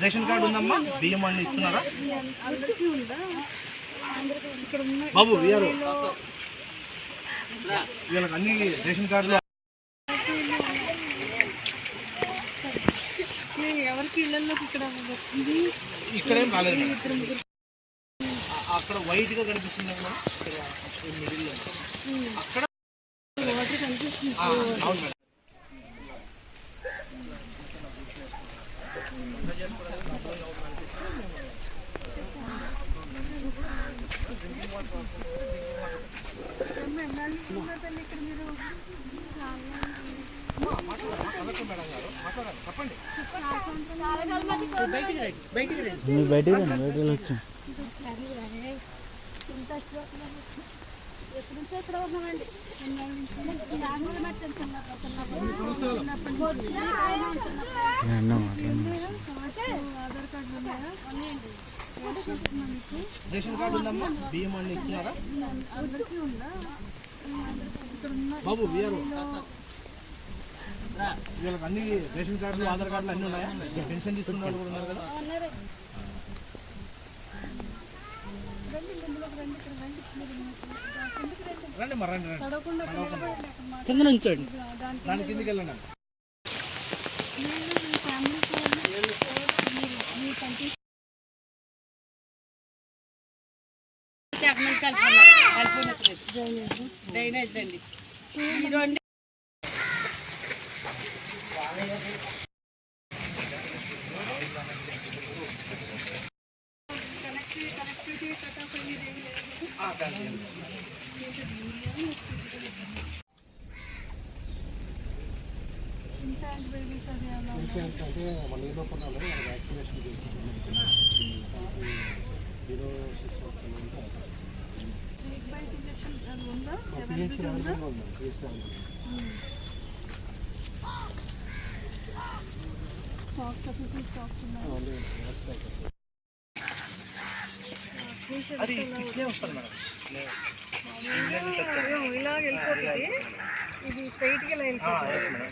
Ration card ఉందమ్మా? బియ్యం అన్ని ఇస్తున్నారా బాబు? వీళ్ళకి అన్ని రేషన్ కార్డులు ఎవరికి ఇళ్ళల్లోకి ఇక్కడేం రాలేదు. అక్కడ వైట్ గా కనిపిస్తుంది కదా మిడిల్ అక్కడ వాటర్ కనిపిస్తుంది. అవును మేడం. రేషన్ కార్డు ఉందమ్మా? బియ్యం అన్ని ఇస్తున్నారా బాబు? వీళ్ళకి అన్ని రేషన్ కార్డులు ఆధార్ కార్డులు అన్నీ ఉన్నాయా? పెన్షన్ తీసుకున్న వాళ్ళు కూడా ఉన్నారు కదా? రండి మరి రండి కింద నుంచండి, దాని కిందకి వెళ్ళండి. డ్రైనేజ్ అండి ఈ రెండు అది ఇట్లే వస్తుంది మేడం. ఇలా వెళ్ళిపోతుంది, ఇది స్ట్రైట్ గా వెళ్ళిపోతుంది.